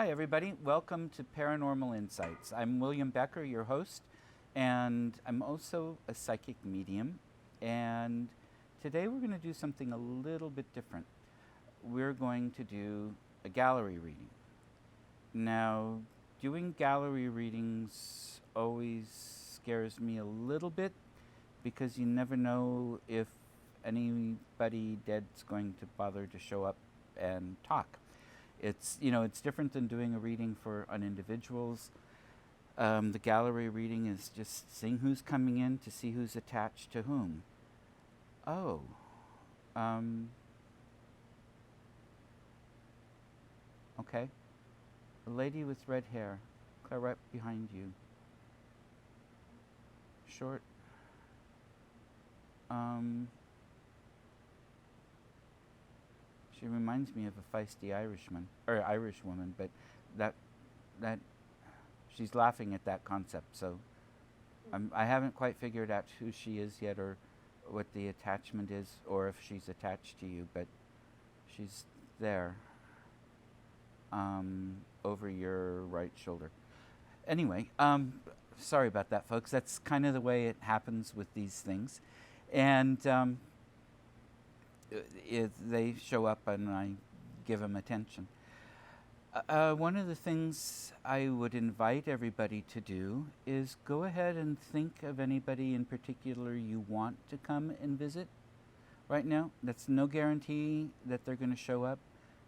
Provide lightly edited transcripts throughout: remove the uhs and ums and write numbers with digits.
Hi, everybody. Welcome to Paranormal Insights. I'm William Becker, your host, and I'm also a psychic medium. And today we're going to do something a little bit different. We're going to do a gallery reading. Now, doing gallery readings always scares me a little bit because you never know if anybody dead's going to bother to show up and talk. It's different than doing a reading for on individuals. The gallery reading is just seeing who's coming in to see who's attached to whom. Oh, um, okay. A lady with red hair, claret behind you, short. Um, she reminds me of a feisty Irishman or Irish woman, but that that she's laughing at that concept. So I haven't quite figured out who she is yet, or what the attachment is, or if she's attached to you. But she's there, over your right shoulder. Anyway, sorry about that, folks. That's kind of the way it happens with these things, and they show up, and I give them attention. One of the things I would invite everybody to do is go ahead and think of anybody in particular you want to come and visit right now. That's no guarantee that they're going to show up,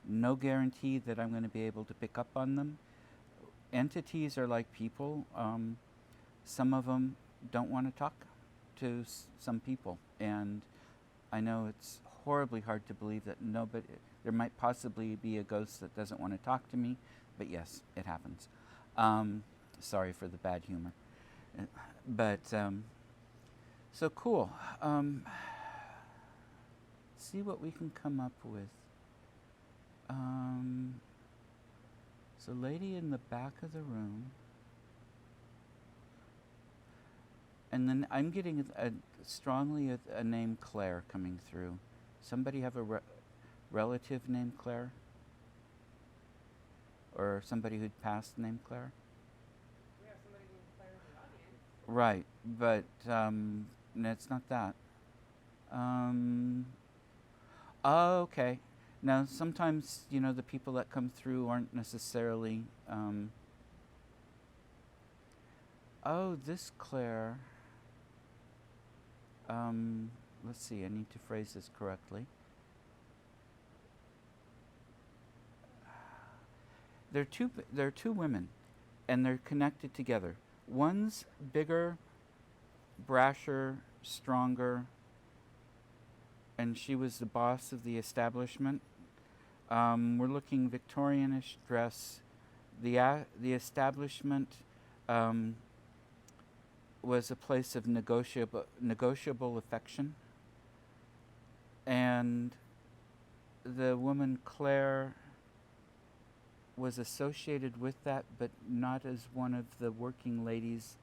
no guarantee that I'm going to be able to pick up on them. Entities are like people. Some of them don't want to talk to some people, and I know it's horribly hard to believe that nobody. There might possibly be a ghost that doesn't want to talk to me, but yes, it happens. Sorry for the bad humor, but so cool. See what we can come up with. So, lady in the back of the room. And then I'm getting strongly a name Claire coming through. Somebody have a relative named Claire? Or somebody who'd passed named Claire? We have somebody named Claire in the audience. Right, but no, it's not that. Oh, okay. Now, sometimes, the people that come through aren't necessarily. Oh, this Claire. Let's see, I need to phrase this correctly. There are two women, and they're connected together. One's bigger, brasher, stronger, and she was the boss of the establishment. We're looking Victorianish dress. The establishment was a place of negotiable affection, and the woman Claire was associated with that, but not as one of the working ladies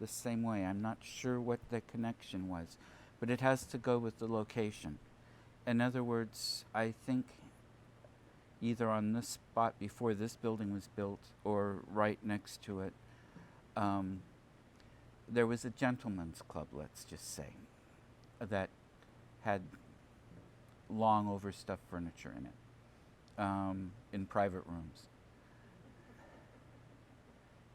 the same way. I'm not sure what the connection was, but it has to go with the location. In other words, I think either on this spot before this building was built or right next to it, there was a gentleman's club, let's just say, that had long overstuffed furniture in it, in private rooms.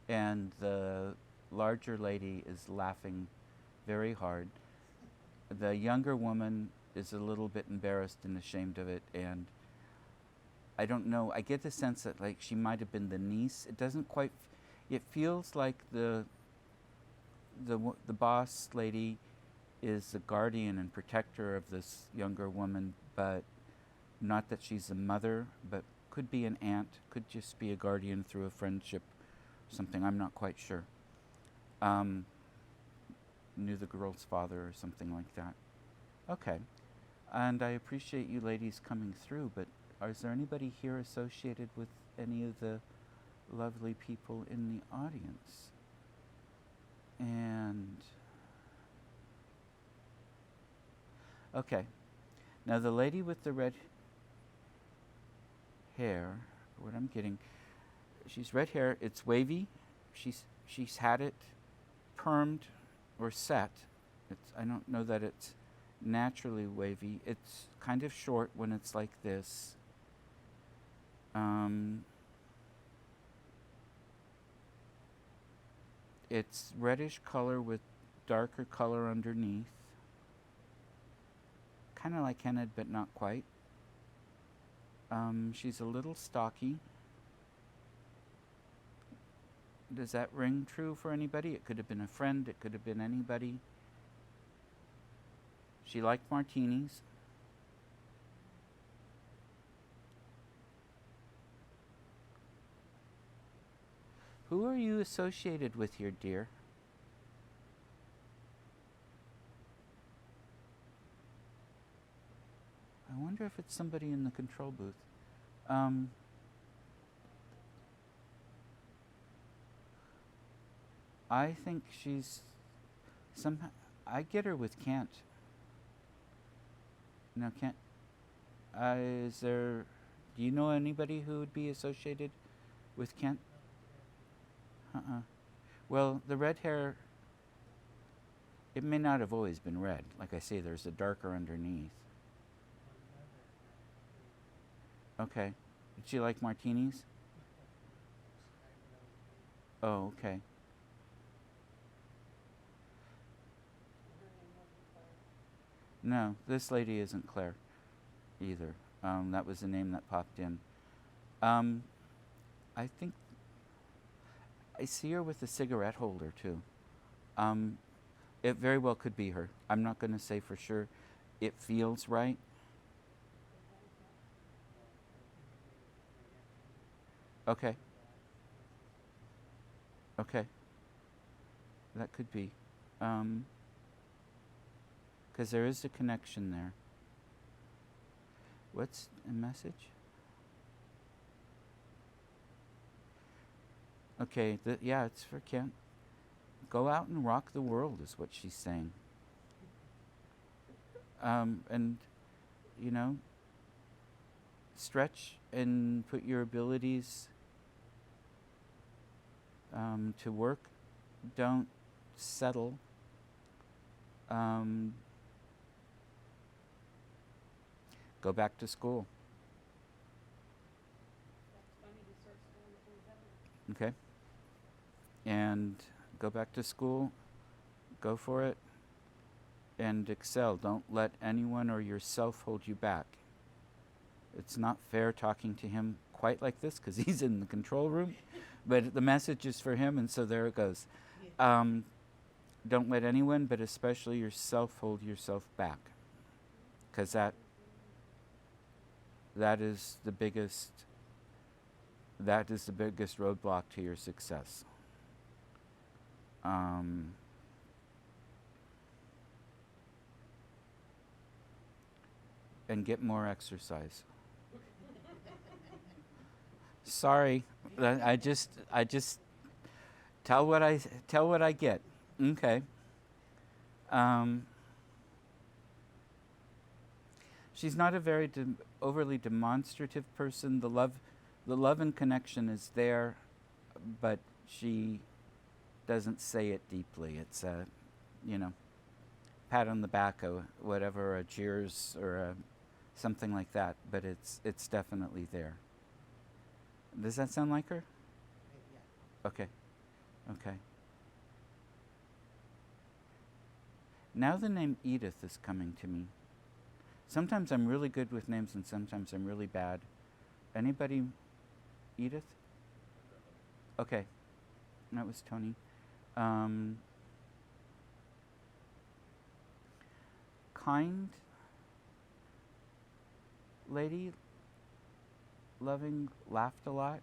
And the larger lady is laughing very hard. The younger woman is a little bit embarrassed and ashamed of it, and I don't know. I get the sense that like she might have been the niece. It doesn't quite. It feels like the boss lady is the guardian and protector of this younger woman, but not that she's a mother, but could be an aunt, could just be a guardian through a friendship, something. I'm not quite sure. Knew the girl's father or something like that. Okay. And I appreciate you ladies coming through, but is there anybody here associated with any of the lovely people in the audience? And okay. Now the lady with the red hair, what I'm getting, She's red hair. It's wavy. She's had it permed or set. I don't know that it's naturally wavy. It's kind of short when it's like this. It's reddish color with darker color underneath. Kind of like henna, but not quite. She's a little stocky. Does that ring true for anybody? It could have been a friend. It could have been anybody. She liked martinis. Who are you associated with here, dear? I wonder if it's somebody in the control booth. I think she's somehow. I get her with Kent. No, Kent. Is there? Do you know anybody who would be associated with Kent? Well, the red hair. It may not have always been red. Like I say, there's a darker underneath. Okay. Did she like martinis? Oh, okay. No, this lady isn't Claire either. That was the name that popped in. I think I see her with a cigarette holder too. It very well could be her. I'm not going to say for sure. It feels right. Okay. Okay. That could be. Because there is a connection there. What's a message? Okay, yeah, it's for Kent. Go out and rock the world is what she's saying. And, you know, stretch and put your abilities to work. Don't settle. Go back to school. That's funny, he starts school on the 27th. Okay. And go back to school. Go for it. And excel. Don't let anyone or yourself hold you back. It's not fair talking to him quite like this because he's in the control room, but the message is for him, and so there it goes. Don't let anyone, but especially yourself, hold yourself back, because that is the biggest roadblock to your success. And get more exercise. Sorry, I just tell what I get. Okay. She's not a very overly demonstrative person. The love and connection is there, but she doesn't say it deeply. It's a, pat on the back or whatever, a cheers or a something like that. But it's definitely there. Does that sound like her? Yeah. Okay. Okay. Now the name Edith is coming to me. Sometimes I'm really good with names and sometimes I'm really bad. Anybody? Edith? Okay. That was Tony. Kind lady, loving, laughed a lot.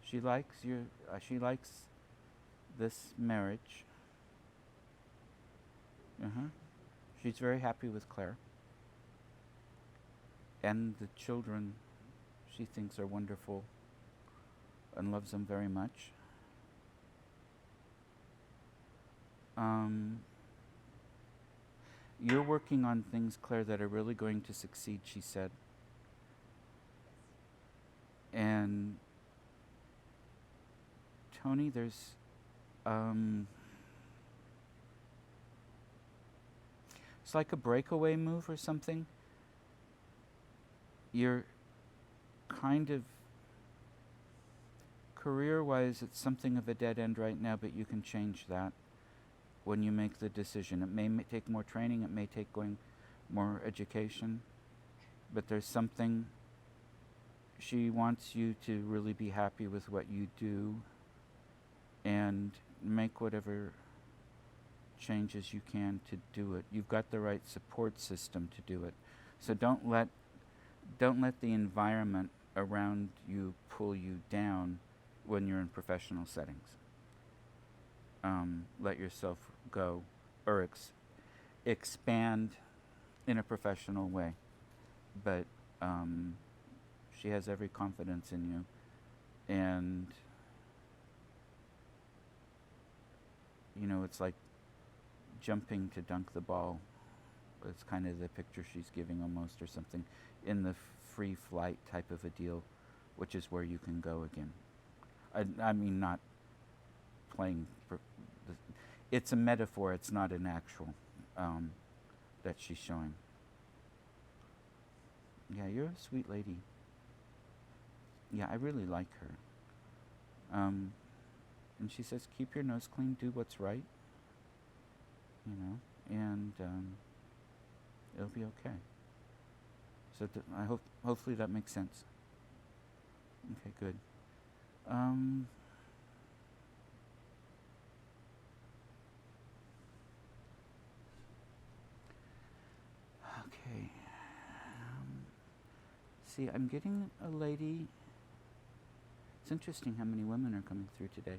She likes this marriage. She's very happy with Claire. And the children she thinks are wonderful and loves them very much. You're working on things, Claire, that are really going to succeed, she said. And Tony, there's um, it's like a breakaway move or something. You're kind of career-wise, it's something of a dead end right now, but you can change that when you make the decision. It may take more training, it may take going more education, but there's something. She wants you to really be happy with what you do and make whatever changes you can to do it. You've got the right support system to do it. So don't let the environment around you pull you down when you're in professional settings. Let yourself go or expand in a professional way. But she has every confidence in you. And, you know, it's like jumping to dunk the ball. It's kind of the picture she's giving almost, or something, in the free flight type of a deal, which is where you can go again. I mean, not playing. It's a metaphor. It's not an actual that she's showing. Yeah, you're a sweet lady. Yeah, I really like her. And she says, keep your nose clean, do what's right. You know, and it'll be okay. So I hope, hopefully that makes sense. Okay, good. Okay. See, I'm getting a lady. It's interesting how many women are coming through today.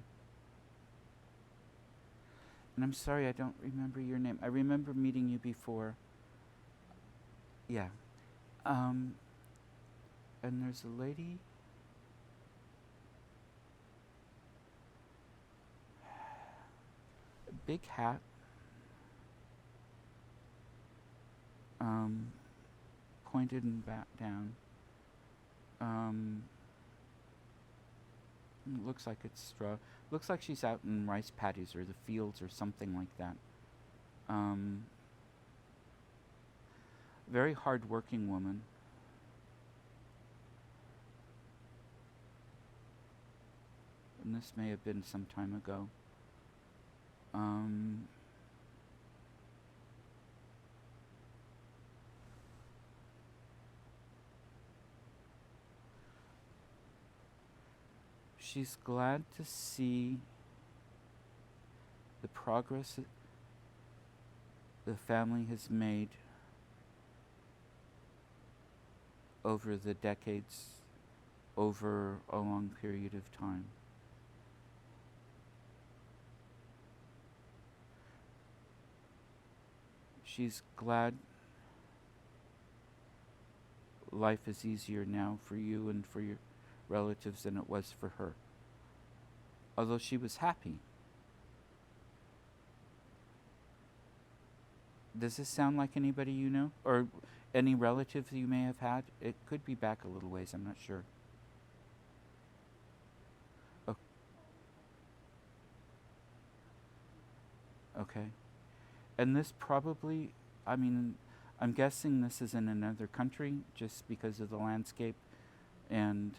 And I'm sorry, I don't remember your name. I remember meeting you before. Yeah. And there's a lady. A big hat. Pointed and back down. Looks like it's straw. Looks like she's out in rice paddies or the fields or something like that. Very hard-working woman. And this may have been some time ago. She's glad to see the progress the family has made over the decades, over a long period of time. She's glad life is easier now for you and for your relatives than it was for her. Although she was happy. Does this sound like anybody you know? Or any relatives you may have had? It could be back a little ways, I'm not sure. Oh. Okay. And this probably, I mean, I'm guessing this is in another country just because of the landscape. And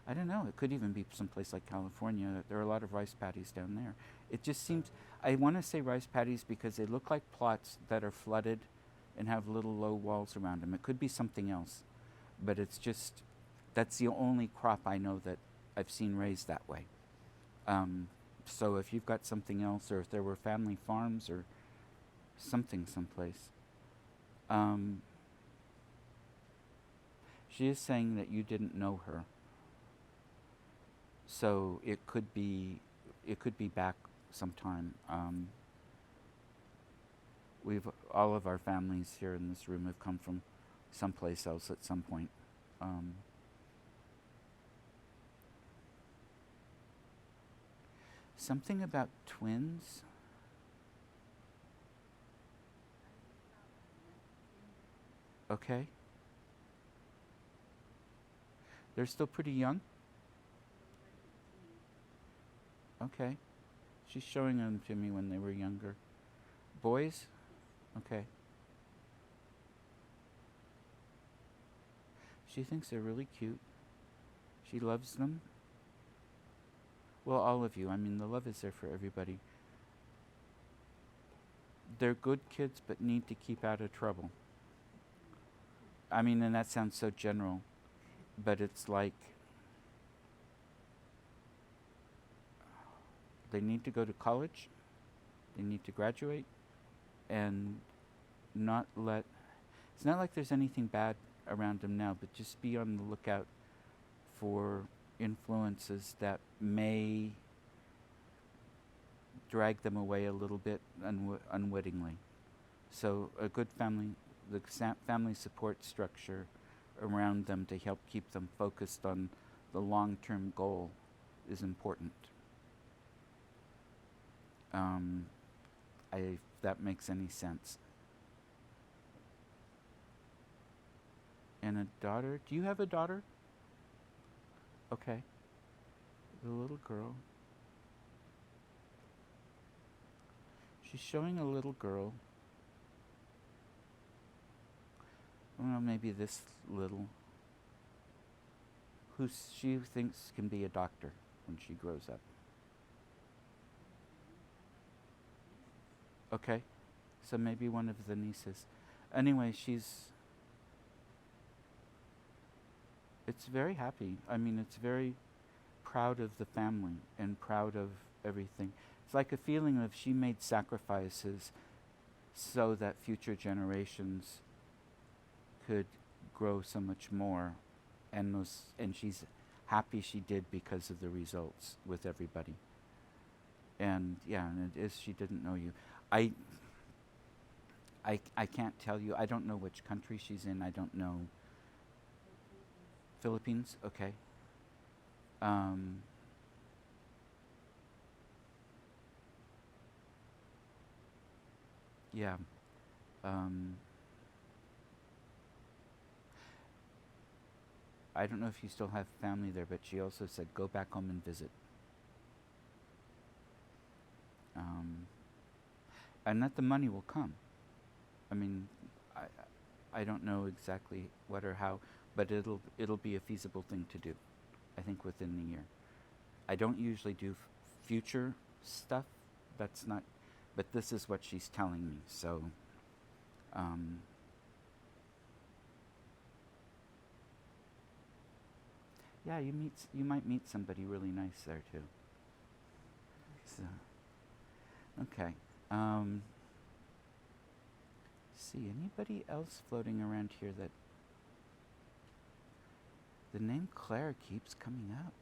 I don't know, it could even be someplace like California. There are a lot of rice paddies down there. It just seems, I want to say rice paddies because they look like plots that are flooded and have little low walls around them. It could be something else, but it's just, that's the only crop I know that I've seen raised that way. So if you've got something else, or if there were family farms or something someplace. She is saying that you didn't know her. So it could be back sometime. All of our families here in this room have come from someplace else at some point. Something about twins. Okay. They're still pretty young? Okay. She's showing them to me when they were younger. Boys? Okay. She thinks they're really cute. She loves them. Well, all of you. I mean, the love is there for everybody. They're good kids, but need to keep out of trouble. I mean, and that sounds so general, but it's like they need to go to college, they need to graduate, and not let. It's not like there's anything bad around them now, but just be on the lookout for influences that may drag them away a little bit unwittingly. So a good family, the family support structure around them to help keep them focused on the long-term goal is important. If that makes any sense. And a daughter? Do you have a daughter? Okay. The little girl. She's showing a little girl. Well, maybe this little. Who she thinks can be a doctor when she grows up. Okay. So maybe one of the nieces. Anyway, it's very happy. I mean, it's very proud of the family and proud of everything. It's like a feeling of she made sacrifices so that future generations could grow so much more, and she's happy she did because of the results with everybody. And yeah, and it is, she didn't know you. I can't tell you. I don't know which country she's in. I don't know. Philippines? Okay. Yeah. I don't know if you still have family there, but she also said go back home and visit. And that the money will come. I mean, I don't know exactly what or how, but it'll be a feasible thing to do, I think, within the year. I don't usually do future stuff. That's not, but this is what she's telling me. So, yeah, you might meet somebody really nice there too. So, okay. See, anybody else floating around here that the name Claire keeps coming up?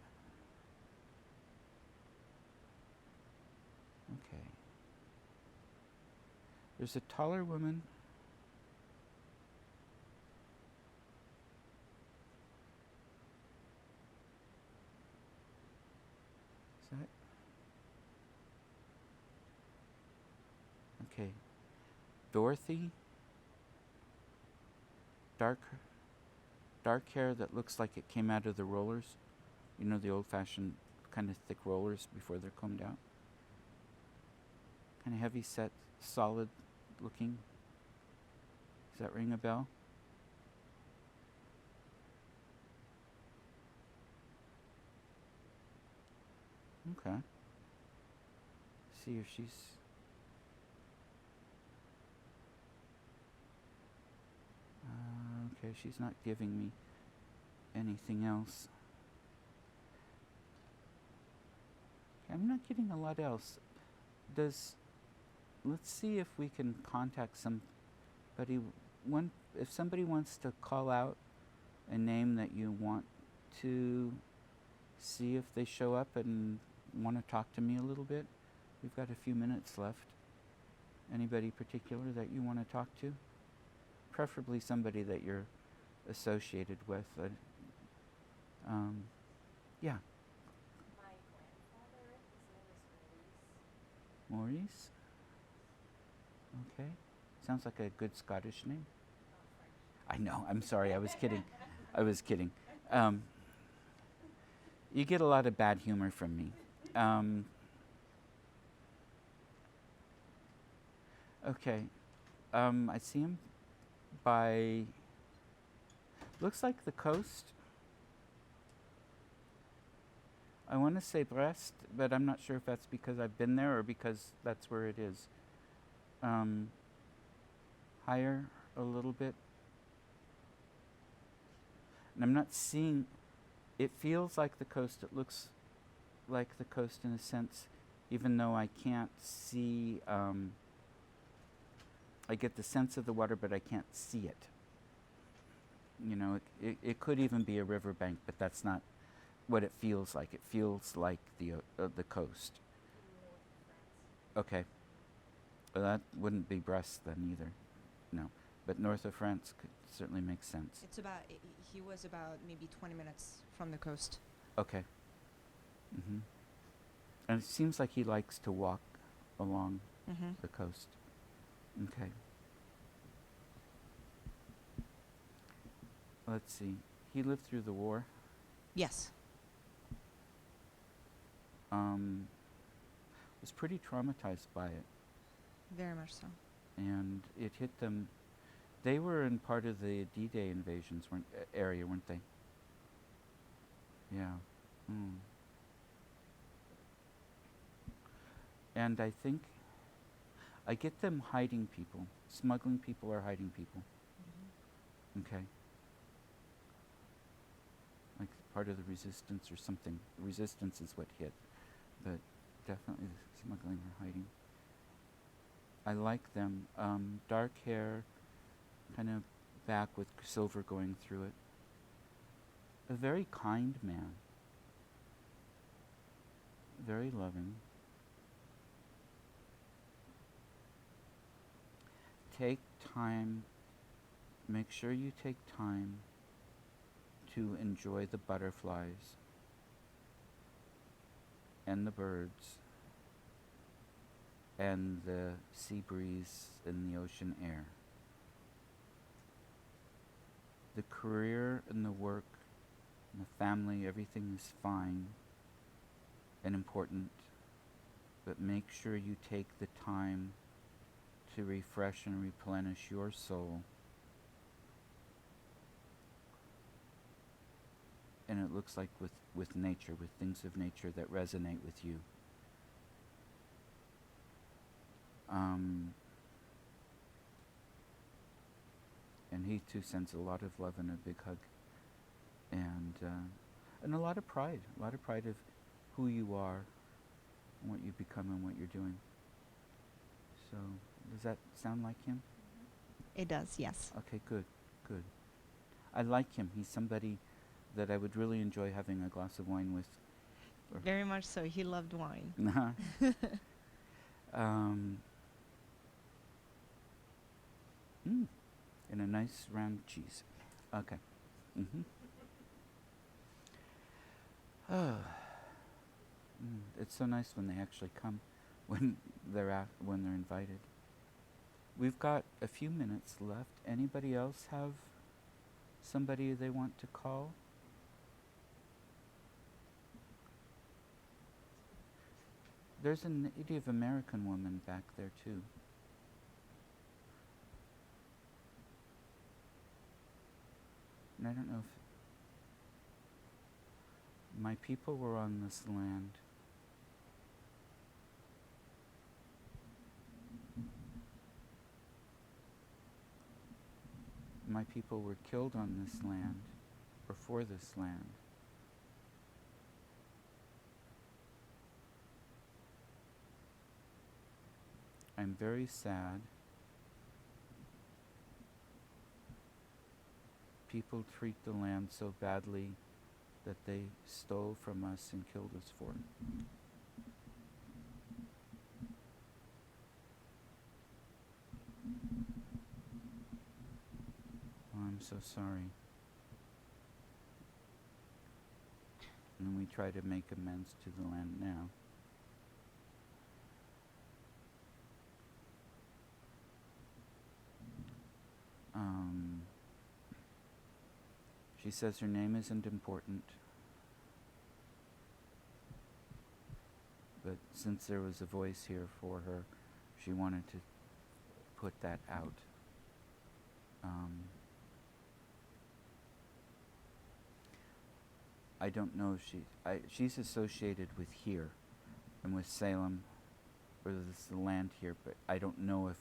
Okay. There's a taller woman. Is that? Okay. Dorothy. Dark hair that looks like it came out of the rollers. You know, the old-fashioned kind of thick rollers before they're combed out. Kind of heavy set, solid looking. Does that ring a bell? Okay. See if she's... okay, she's not giving me anything else. I'm not getting a lot else. Let's see if we can contact somebody. If somebody wants to call out a name that you want to see if they show up and want to talk to me a little bit. We've got a few minutes left. Anybody particular that you want to talk to? Preferably somebody that you're associated with. Yeah. My grandfather, his name is Maurice. Maurice? Okay. Sounds like a good Scottish name. I know. I'm sorry. I was kidding. I was kidding. You get a lot of bad humor from me. Okay. I see him by. Looks like the coast. I want to say Brest, but I'm not sure if that's because I've been there or because that's where it is. Higher a little bit. And I'm not seeing. It feels like the coast. It looks like the coast in a sense, even though I can't see. I get the sense of the water, but I can't see it. You know, it could even be a riverbank, but that's not what it feels like. It feels like the coast. Okay. Well, that wouldn't be Brest then either. No. But north of France could certainly make sense. It's about, he was about maybe 20 minutes from the coast. Okay. Mm-hmm. And it seems like he likes to walk along the coast. Okay. Let's see. He lived through the war. Yes. Was pretty traumatized by it. Very much so. And it hit them. They were in part of the D-Day invasions area, weren't they? Yeah. Mm. And I think I get them hiding people, smuggling people or hiding people. Okay. Like part of the resistance or something. Resistance is what hit, but definitely the smuggling or hiding. I like them. Dark hair, kind of back with silver going through it. A very kind man. Very loving. Take time, make sure you take time to enjoy the butterflies and the birds and the sea breeze and the ocean air. The career and the work and the family, everything is fine and important, but make sure you take the time to refresh and replenish your soul. And it looks like with nature, with things of nature that resonate with you. And he too sends a lot of love and a big hug. And a lot of pride of who you are and what you've become and what you're doing. So, does that sound like him? It does, yes. Okay, good. I like him. He's somebody that I would really enjoy having a glass of wine with. Very much so. He loved wine. And a nice round cheese. Okay. It's so nice when they actually come, when they're invited. We've got a few minutes left. Anybody else have somebody they want to call? There's a Native American woman back there too. And I don't know if my people were on this land. My people were killed on this land, or for this land. I'm very sad. People treat the land so badly that they stole from us and killed us for it. Oh, I'm so sorry. And we try to make amends to the land now. She says her name isn't important. since there was a voice here for her, she wanted to put that out. I don't know if she's associated with here and with Salem, or this the land here, but I don't know if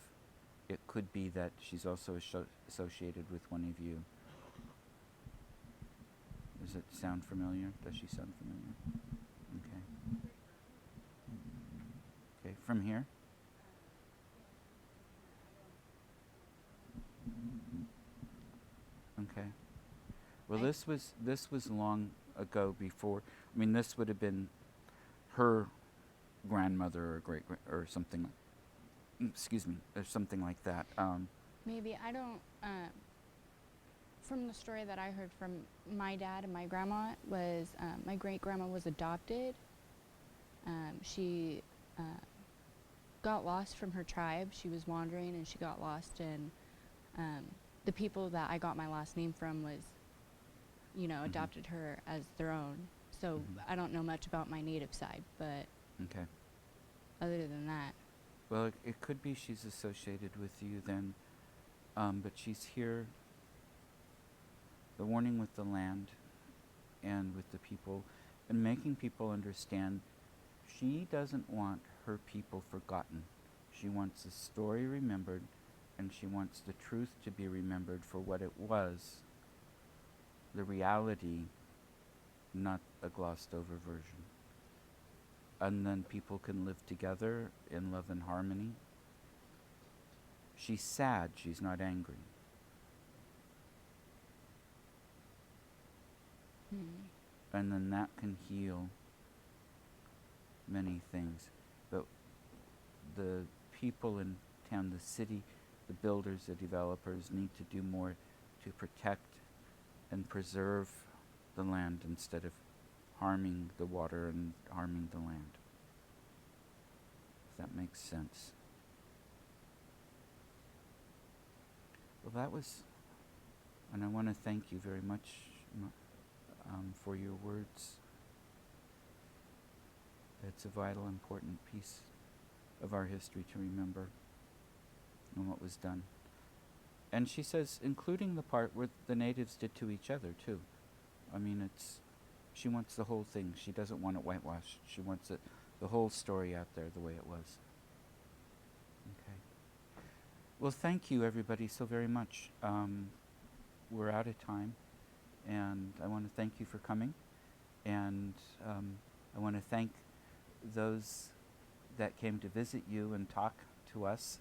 it could be that she's also associated with one of you. Does it sound familiar? Does she sound familiar? Okay. Okay, from here? Okay. Well, this was long ago before. I mean, this would have been her grandmother or or something. Excuse me, or something like that. Maybe I don't. From the story that I heard from my dad and my grandma was my great grandma was adopted. She got lost from her tribe. She was wandering and she got lost, and the people that I got my last name from was, adopted her as their own. So I don't know much about my native side, but Okay. other than that, Well, it could be she's associated with you then, but she's here. The warning with the land and with the people, and making people understand she doesn't want her people forgotten. She wants the story remembered, and she wants the truth to be remembered for what it was, the reality, not a glossed over version. And then people can live together in love and harmony. She's sad, she's not angry. And then that can heal many things. But the people in town, the city, the builders, the developers need to do more to protect and preserve the land instead of harming the water and harming the land. If that makes sense. Well, that was, and I want to thank you very much for your words. It's a vital, important piece of our history to remember and what was done. And she says, including the part where the natives did to each other, too. I mean, she wants the whole thing. She doesn't want it whitewashed. She wants the whole story out there the way it was. Okay. Well, thank you, everybody, so very much. We're out of time, and I want to thank you for coming. And I want to thank those that came to visit you and talk to us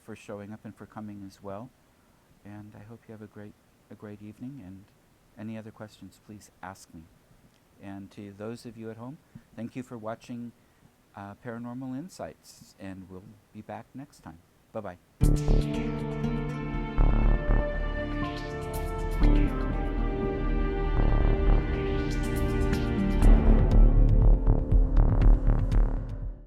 for showing up and for coming as well. And I hope you have a great evening. And any other questions, please ask me. And to those of you at home, thank you for watching Paranormal Insights, and we'll be back next time. Bye-bye.